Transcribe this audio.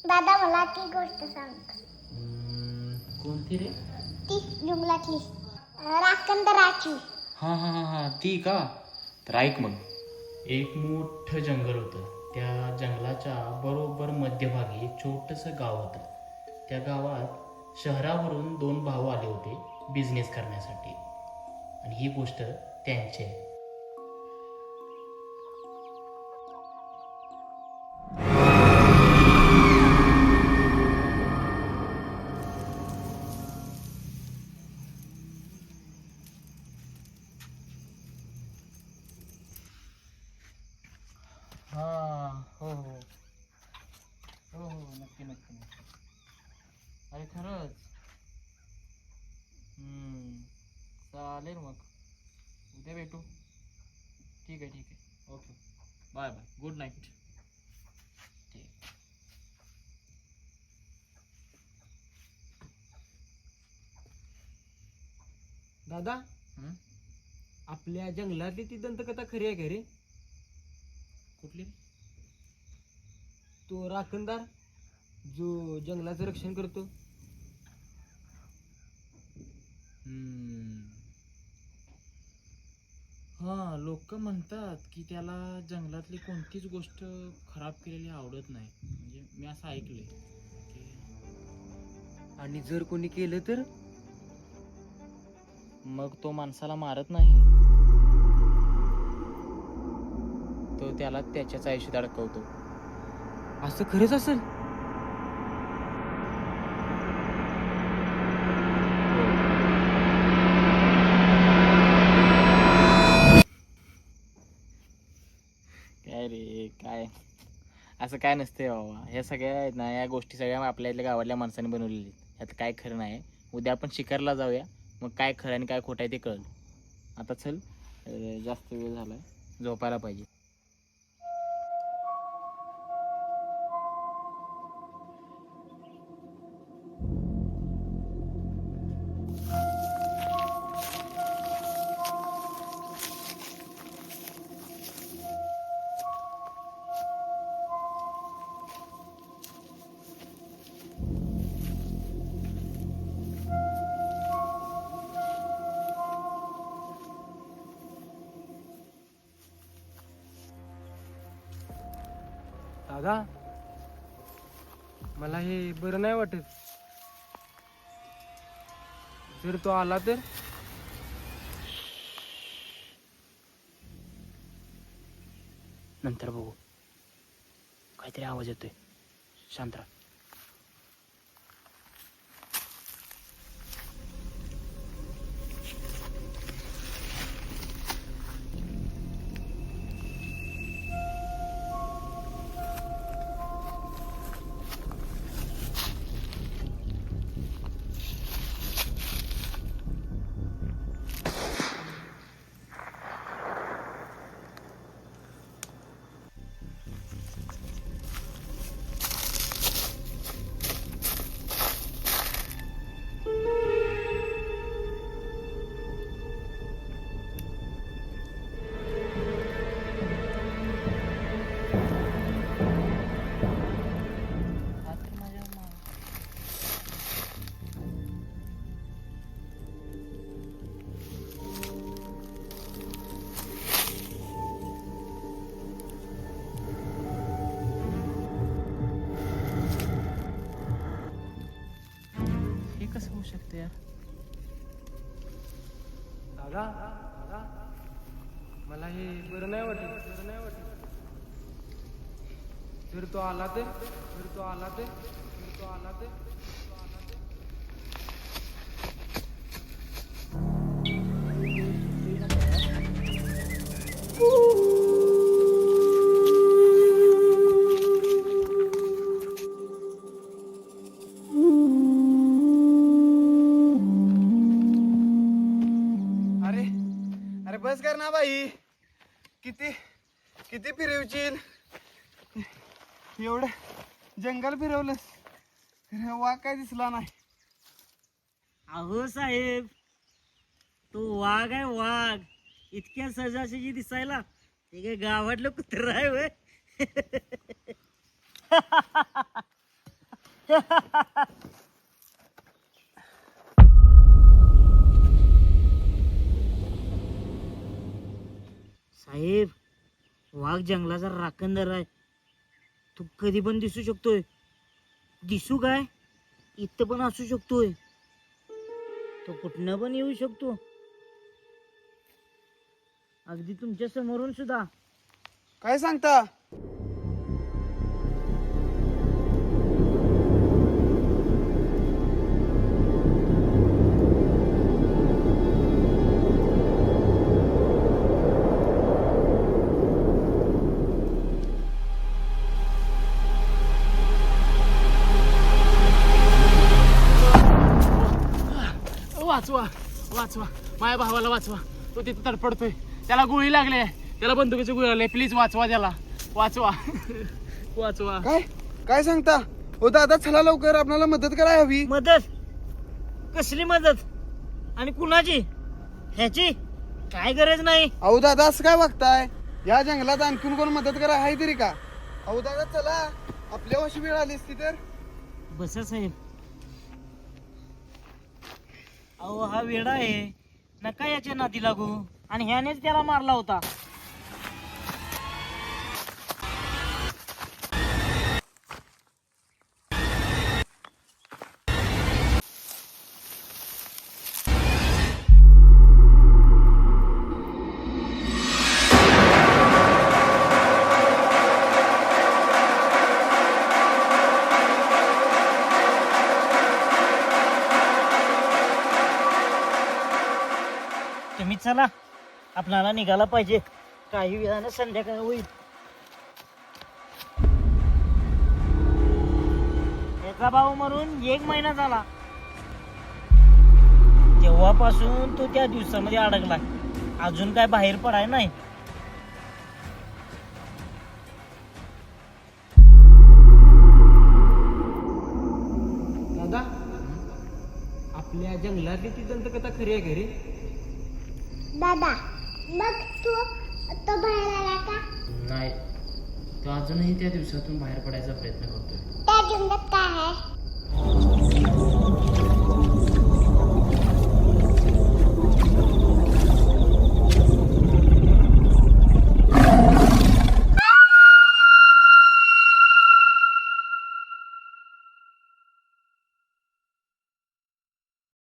दादा मला ती गोष्ट सांग. कोणती रे? ती जंगलातली राखणदाराची. हां हां हां हां ती का? तर ऐक मग. एक मोठं जंगल होतं. त्या जंगलाच्या बरोबर मध्यभागी एक छोटंसं गाव होतं. त्या गावात शहरावरून 2 भाऊ आले होते बिझनेस करण्यासाठी. आणि ही गोष्ट त्यांची आहे. हां हो हो हो हो नक्की नक्की नक्की. अरे खरंच. चालेल मग उद्या भेटू. ठीक आहे ठीक आहे. Okay bye bye good night. ठीक. दादा, आपल्या जंगलातली ती दंतकथा खरी आहे का रे? कुठली? तो राखणदार जो जंगलाचं रक्षण करतो. हां लोक म्हणतात की त्याला जंगलातली कोणतीच गोष्ट खराब केलेली आवडत नाही. म्हणजे मी असं ऐकलंय की आणि जर कोणी केलं तर? मग तो माणसाला मारत नाही. तो त्याला त्याच्याच आयुष्यात अडकवतो. असं खरंच असेल? काय रे काय असं काय नसते बाबा. ह्या सगळ्या आहेत ना या गोष्टी सगळ्या आपल्या इथल्या गावातल्या माणसाने बनवलेली. यात काय खरं नाही. उद्या आपण शिकारला जाऊया. मग काय खरं आणि काय खोटं आहे ते कळलं. आता चल जास्त वेळ झालाय झोपायला पाहिजे. दादा, मला हे बरं नाही वाटत. जर तो आला तर? नंतर बघू. काहीतरी आवाज येतोय. शांत राहा. हे कसं होऊ शकते यार? दादा, दादा, मला हे बरं नाही वाटत. बरं नाही वाटत. जर तो आला तर? जर तो आला तर? जर तो आला तर? अरे अरे बस कर ना बाई. किती किती फिरवशील? एवढं जंगल फिरवलंस वाघ काय दिसला नाही. अहो साहेब, तो वाघ आहे वाघ. इतक्या सजासजी दिसायला ते काय गावातलं कुत्र आहे होय? साहेब, वाघ जंगलाचा राखणदार आहे. तो कधी पण दिसू शकतोय. दिसू काय, इथं पण असू शकतोय. तो कुठनं पण येऊ शकतो, अगदी तुमच्या समोरून सुद्धा. काय सांगता? वाचवा वाचवा, माझ्या भावाला वाचवा. तो तिथे तडपडतोय, त्याला गोळी लागली आहे, त्याला बंदुकीची गोळी लागली. प्लीज वाचवा त्याला, वाचवा. वाचवा. काय काय सांगता? हो दादा, चला लवकर, आपल्याला मदत करायला हवी. मदत? कसली मदत आणि कुणाची? ह्याची काय गरज नाही. अहो दादा, असं काय वागताय? या जंगलात आणखीन कोण मदत करा आहे तरी का? अहो दादा चला, आपल्या अशी वेळ आली असती तर. बसा साहेब. अहो हा वेडा आहे, नका याच्या नादी लागू. आणि ह्यानेच त्याला मारला होता. तुम्ही चला, आपल्याला निघाला पाहिजे. काही वेळानं संध्याकाळ होईल. याचा भाऊ मरून 1 महिना झाला. तेव्हापासून तो त्या दिवसामध्ये अडकला, अजून काय बाहेर पडाय नाही. दादा, आपल्या जंगलातली ती दंतकथा खरी आहे घरी? दादा, मग तू तो बाहेर आला का? नाही, तो अजूनही त्या दिवसातून बाहेर पडायचा प्रयत्न करतोय. त्या जंगलात काय आहे?